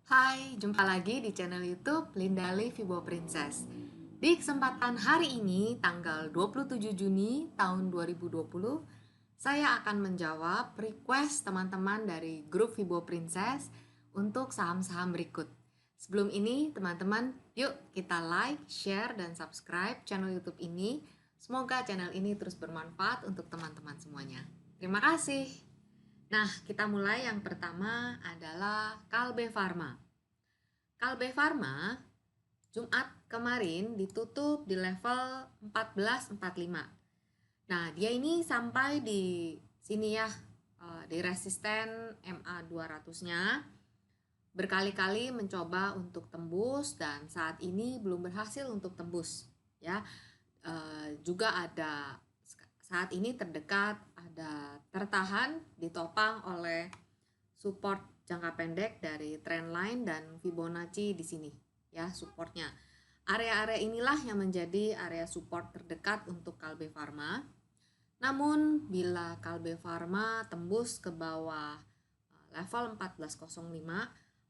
Hai, jumpa lagi di channel YouTube Lindali Vibo Princess. Di kesempatan hari ini, tanggal 27 Juni tahun 2020, saya akan menjawab request teman-teman dari grup Vibo Princess untuk saham-saham berikut. Sebelum ini, teman-teman, yuk kita like, share, dan subscribe channel YouTube ini. Semoga channel ini terus bermanfaat untuk teman-teman semuanya. Terima kasih. Nah, kita mulai. Yang pertama adalah Kalbe Farma. Kalbe Farma Jumat kemarin ditutup di level 1445. Nah, dia ini sampai di sini ya, di resisten MA 200-nya. Berkali-kali mencoba untuk tembus dan saat ini belum berhasil untuk tembus ya. Juga ada saat ini terdekat, ada tertahan ditopang oleh support jangka pendek dari trendline dan Fibonacci di sini ya, supportnya. Area-area inilah yang menjadi area support terdekat untuk Kalbe Farma. Namun bila Kalbe Farma tembus ke bawah level 1405,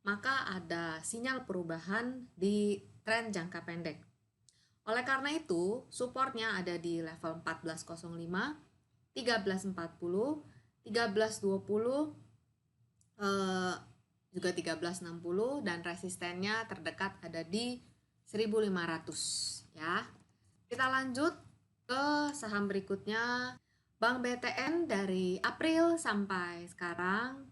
maka ada sinyal perubahan di tren jangka pendek. Oleh karena itu, supportnya ada di level 1405, 1340, 1320, juga 1360, dan resistennya terdekat ada di 1500 ya. Kita lanjut ke saham berikutnya, Bank BTN. Dari April sampai sekarang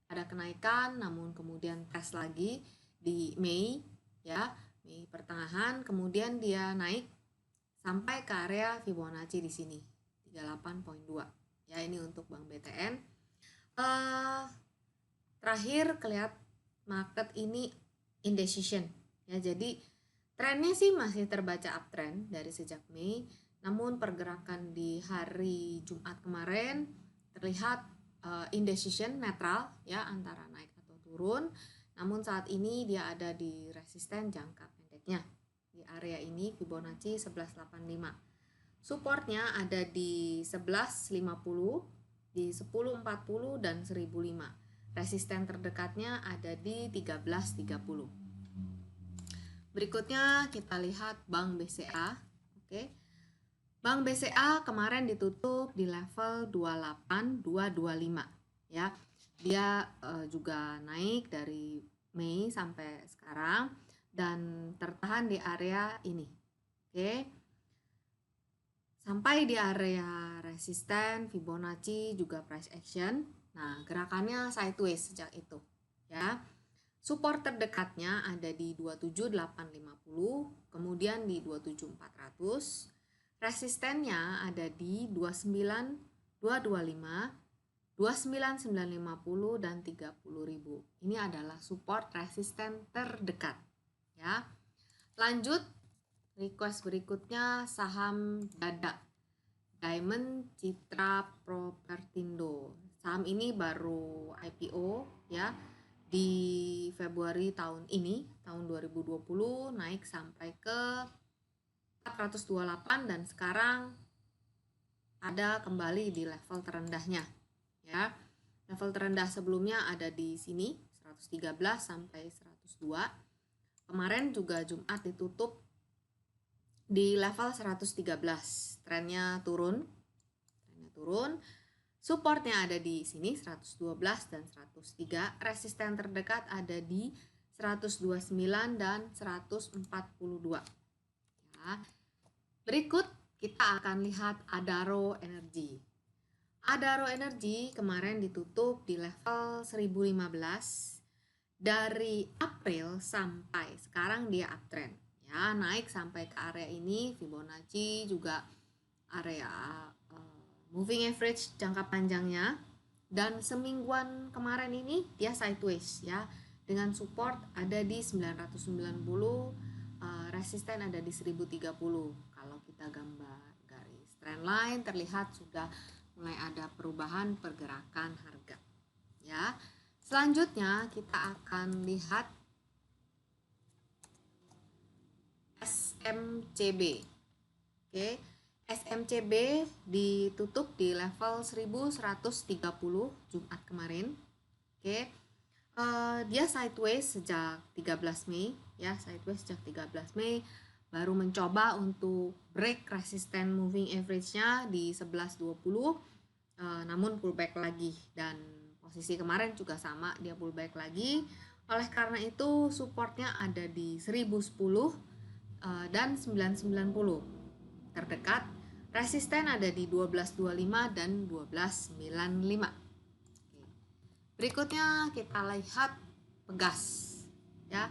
ada kenaikan, namun kemudian tes lagi di Mei ya, Mei pertengahan, kemudian dia naik sampai ke area Fibonacci di sini 38.2 ya. Ini untuk Bank BTN. Terakhir kelihatan market ini indecision ya, jadi trennya sih masih terbaca uptrend dari sejak Mei, namun pergerakan di hari Jumat kemarin terlihat indecision, netral ya, antara naik atau turun. Namun saat ini dia ada di resisten jangka pendeknya di area ini Fibonacci 1185. Supportnya ada di 1150, di 1040 dan 1005. Resisten terdekatnya ada di 1330. Berikutnya kita lihat Bank BCA. Oke. Bank BCA kemarin ditutup di level 28225 ya. Dia juga naik dari Mei sampai sekarang dan tertahan di area ini. Oke. Sampai di area resisten, Fibonacci, juga price action. Nah, gerakannya sideways sejak itu ya. Support terdekatnya ada di 27850, kemudian di 27400. Resistennya ada di 29225, 29950 dan 30.000. Ini adalah support resisten terdekat ya. Lanjut, request berikutnya saham Dada, Diamond Citra Propertindo. Saham ini baru IPO ya di Februari tahun ini, tahun 2020, naik sampai ke 428 dan sekarang ada kembali di level terendahnya ya. Level terendah sebelumnya ada di sini 113 sampai 102. Kemarin juga Jumat ditutup di level 113. Trennya turun. Supportnya ada di sini 112 dan 103. Resisten terdekat ada di 129 dan 142. Ya. Berikut kita akan lihat Adaro Energy. Adaro Energy kemarin ditutup di level 1015. Dari April sampai sekarang dia uptrend ya, naik sampai ke area ini Fibonacci, juga area moving average jangka panjangnya, dan semingguan kemarin ini dia sideways ya, dengan support ada di 990, resisten ada di 1030. Kalau kita gambar garis trendline terlihat sudah mulai ada perubahan pergerakan harga ya. Selanjutnya kita akan lihat SMCB. Oke, SMCB ditutup di level 1130 Jumat kemarin. Oke. Dia sideways sejak 13 Mei ya, sideways sejak 13 Mei, baru mencoba untuk break resisten moving average-nya di 11.20, namun pullback lagi, dan posisi kemarin juga sama, dia pullback lagi. Oleh karena itu supportnya ada di 1010 dan 990. Terdekat resisten ada di 1225 dan 1295. Berikutnya kita lihat Pegas ya.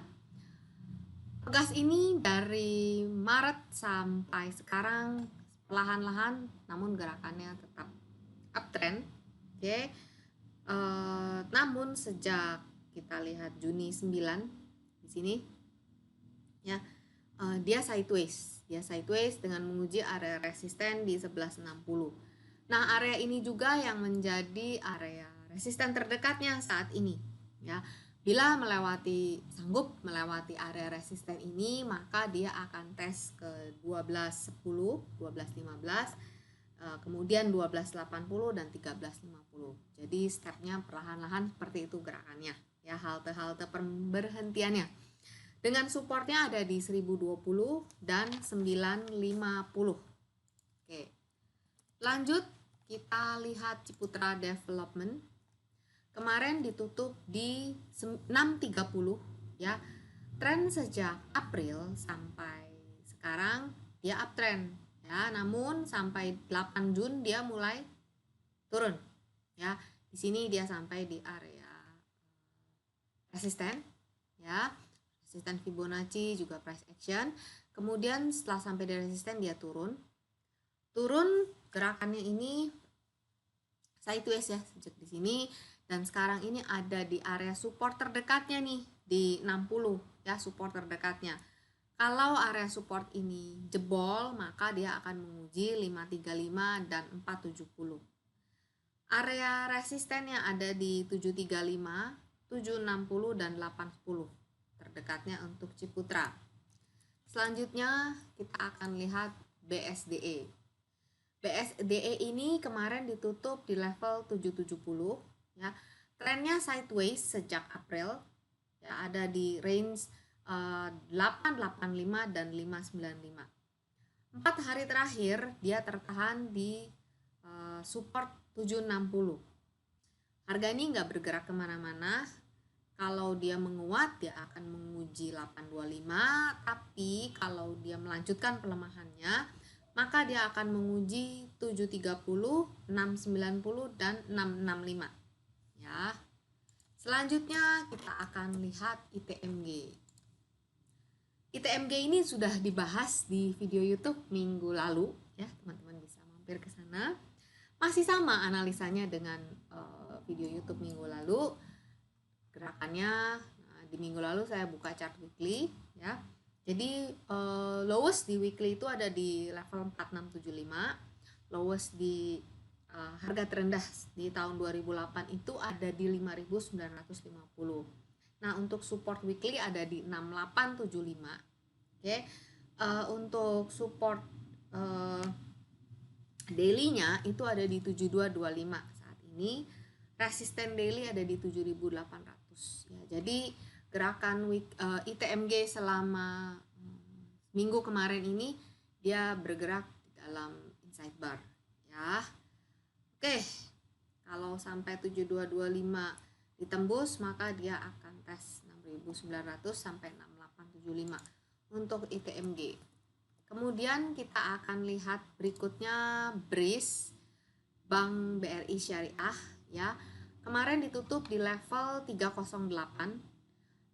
Pegas ini dari Maret sampai sekarang perlahan-lahan namun gerakannya tetap uptrend. Oke. Namun sejak kita lihat Juni 9 di sini ya, dia sideways dengan menguji area resisten di 1160. Nah, area ini juga yang menjadi area resisten terdekatnya saat ini ya. Bila sanggup melewati area resisten ini, maka dia akan tes ke 1210, 1215, kemudian 1280 dan 1350. Jadi stepnya perlahan-lahan seperti itu gerakannya ya, halte-halte berhentiannya. Dengan supportnya ada di 1020 dan 950. Oke. Lanjut kita lihat Ciputra Development. Kemarin ditutup di 630 ya. Tren sejak April sampai sekarang dia uptrend ya, namun sampai 8 Jun dia mulai turun ya. Di sini dia sampai di area resisten ya. Resisten Fibonacci juga price action. Kemudian setelah sampai di resisten dia turun gerakannya ini sideways ya sejak di sini, dan sekarang ini ada di area support terdekatnya nih di 60 ya, support terdekatnya. Kalau area support ini jebol, maka dia akan menguji 535 dan 470. Area resistennya ada di 735, 760 dan 810. Terdekatnya untuk Ciputra. Selanjutnya kita akan lihat BSDE. BSDE ini kemarin ditutup di level 770 ya. Trennya sideways sejak April ya, ada di range 885 dan 595. 4 hari terakhir dia tertahan di support 760. Harga ini nggak bergerak kemana-mana. Kalau dia menguat dia akan menguji 825, tapi kalau dia melanjutkan pelemahannya maka dia akan menguji 730, 690 dan 665 ya. Selanjutnya kita akan lihat ITMG. ITMG ini sudah dibahas di video YouTube minggu lalu ya, teman-teman bisa mampir ke sana. Masih sama analisanya dengan video YouTube minggu lalu. Gerakannya di minggu lalu saya buka chart weekly ya. Jadi lowest di weekly itu ada di level 4675, lowest di harga terendah di tahun 2008 itu ada di 5950. Nah, untuk support weekly ada di 6875. Oke. Untuk support daily-nya itu ada di 7225 saat ini. Resisten daily ada di 7800 ya. Jadi gerakan ITMG selama minggu kemarin ini dia bergerak di dalam inside bar ya. Oke, kalau sampai 7225 ditembus maka dia akan tes 6900 sampai 6875 untuk ITMG. Kemudian kita akan lihat berikutnya BRIS, Bank BRI Syariah ya. Kemarin ditutup di level 308.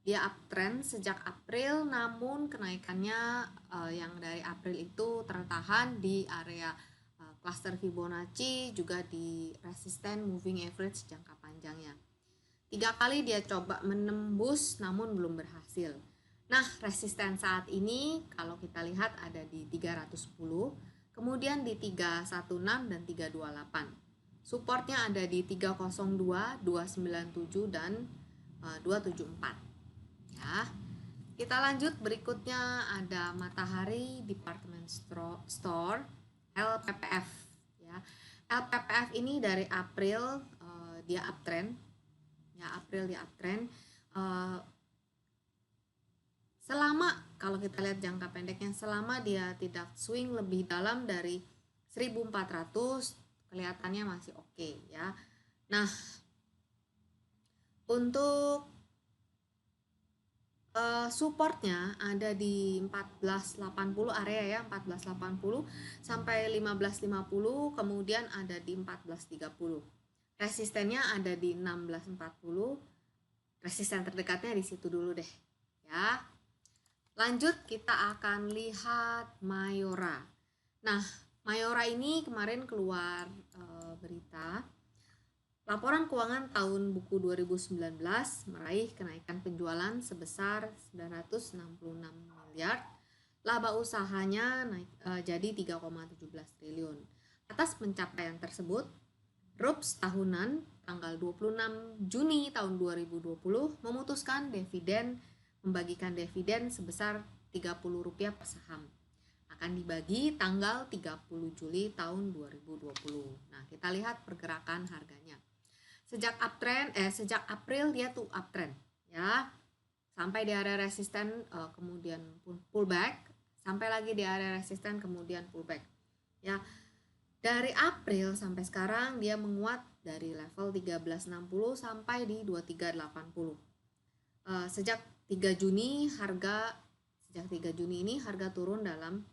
Dia uptrend sejak April, namun kenaikannya yang dari April itu tertahan di area cluster Fibonacci, juga di resisten moving average jangka panjangnya. 3 kali dia coba menembus namun belum berhasil. Nah, resisten saat ini kalau kita lihat ada di 310, kemudian di 316 dan 328. Supportnya ada di 302, 297 dan 274. Ya. Kita lanjut, berikutnya ada Matahari Department Store LPPF ya. LPPF ini dari April dia uptrend ya, April di uptrend. Selama kalau kita lihat jangka pendeknya, selama dia tidak swing lebih dalam dari 1400, kelihatannya masih oke ya. Nah, untuk supportnya ada di 1480 area ya, 1480 sampai 1550, kemudian ada di 1430. Resistennya ada di 1640. Resisten terdekatnya di situ dulu deh ya. Lanjut kita akan lihat Mayora. Nah, Mayora ini kemarin keluar berita laporan keuangan tahun buku 2019 meraih kenaikan penjualan sebesar 966 miliar. Laba usahanya naik jadi 3,17 triliun. Atas pencapaian tersebut, RUPS tahunan tanggal 26 Juni tahun 2020 memutuskan membagikan dividen sebesar Rp30 per saham. Akan dibagi tanggal 30 Juli tahun 2020. Nah, kita lihat pergerakan harganya. Sejak April dia tuh uptrend ya. Sampai di area resisten, kemudian pullback, sampai lagi di area resisten, kemudian pullback. Ya. Dari April sampai sekarang dia menguat dari level 1360 sampai di 2380. Sejak 3 Juni ini harga turun dalam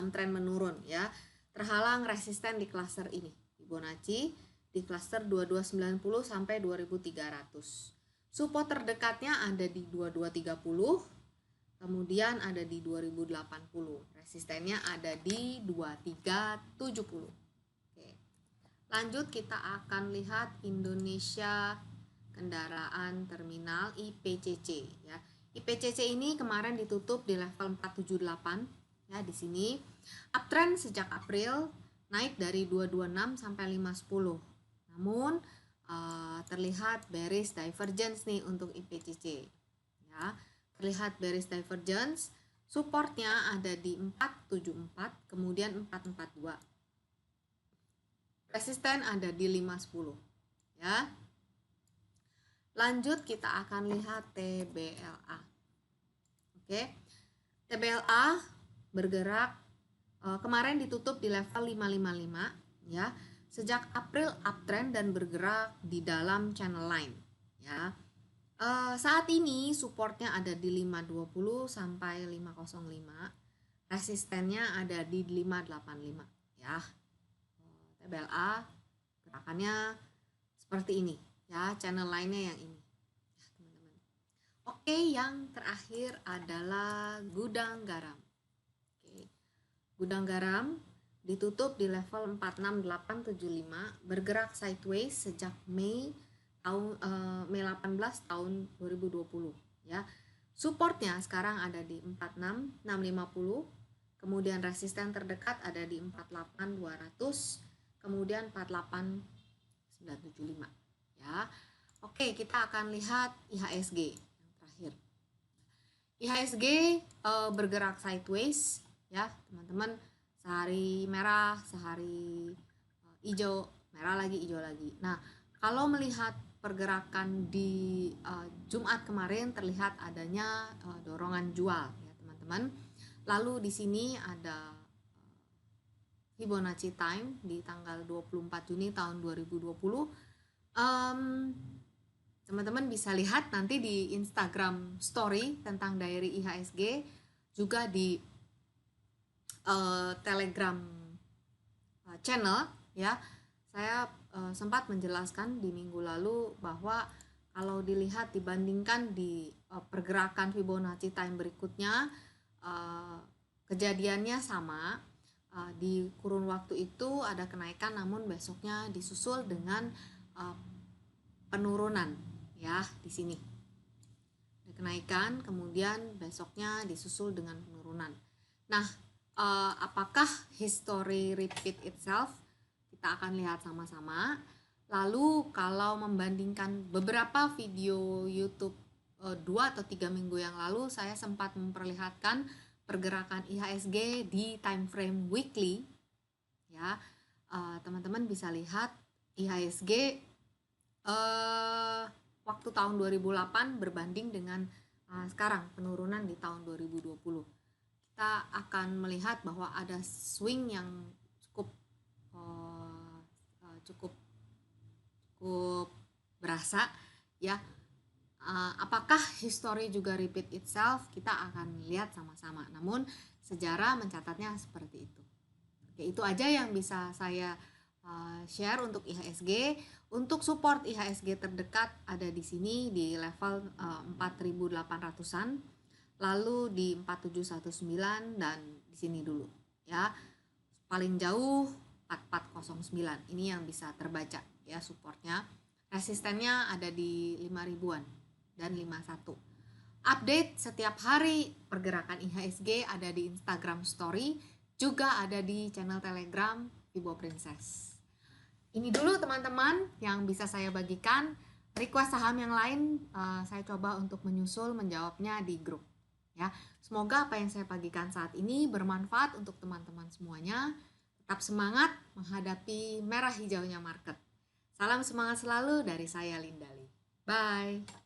tren menurun ya. Terhalang resisten di cluster ini, Fibonacci di cluster 2290 sampai 2300. Support terdekatnya ada di 2230, kemudian ada di 2080. Resistennya ada di 2370. Oke. Lanjut kita akan lihat Indonesia Kendaraan Terminal IPCC ya. IPCC ini kemarin ditutup di level 478 ya, di sini uptrend sejak April, naik dari 226 sampai 510. Namun terlihat bearish divergence nih untuk IPCC ya. Terlihat bearish divergence, supportnya ada di 474, kemudian 442. Resisten ada di 510 ya. Lanjut kita akan lihat TBLA. Oke. TBLA bergerak kemarin ditutup di level 555 ya. Sejak April uptrend dan bergerak di dalam channel line ya. Saat ini supportnya ada di 520 sampai 505. Resistennya ada di 585 ya. TBLA gerakannya seperti ini ya, channel line-nya yang ini ya, teman-teman. Oke, yang terakhir adalah gudang garam. Oke. Gudang garam ditutup di level 46875, bergerak sideways sejak Mei 18 tahun 2020 ya. Supportnya sekarang ada di 46650, kemudian resisten terdekat ada di 48200, kemudian 48975 ya. Oke, kita akan lihat IHSG yang terakhir. IHSG bergerak sideways ya, teman-teman. Sehari merah, sehari hijau, merah lagi, hijau lagi. Nah, kalau melihat pergerakan di Jumat kemarin terlihat adanya dorongan jual ya, teman-teman. Lalu di sini ada Fibonacci time di tanggal 24 Juni tahun 2020. Teman-teman bisa lihat nanti di Instagram story tentang diary IHSG, juga di Telegram channel ya. Saya sempat menjelaskan di minggu lalu bahwa kalau dilihat dibandingkan di pergerakan Fibonacci time berikutnya, kejadiannya sama. Di kurun waktu itu ada kenaikan, namun besoknya disusul dengan penurunan ya. Di sini ada kenaikan, kemudian besoknya disusul dengan penurunan. Nah, apakah history repeat itself? Kita akan lihat sama-sama. Lalu kalau membandingkan beberapa video YouTube 2 atau 3 minggu yang lalu, saya sempat memperlihatkan pergerakan IHSG di time frame weekly ya. Teman-teman bisa lihat IHSG waktu tahun 2008 berbanding dengan sekarang penurunan di tahun 2020. Kita akan melihat bahwa ada swing yang cukup uh, uh, cukup cukup berasa ya. Apakah history juga repeat itself? Kita akan lihat sama-sama. Namun sejarah mencatatnya seperti itu. Oke, itu aja yang bisa saya share untuk IHSG. Untuk support IHSG terdekat ada di sini di level 4.800-an, lalu di 4719 dan di sini dulu ya. Paling jauh 4409. Ini yang bisa terbaca ya supportnya. Resistennya ada di 5000-an dan 51. Update setiap hari pergerakan IHSG ada di Instagram Story, juga ada di channel Telegram Vibo Princess. Ini dulu teman-teman yang bisa saya bagikan. Request saham yang lain saya coba untuk menyusul menjawabnya di grup ya. Semoga apa yang saya bagikan saat ini bermanfaat untuk teman-teman semuanya. Tetap semangat menghadapi merah hijaunya market. Salam semangat selalu dari saya Lindali. Bye.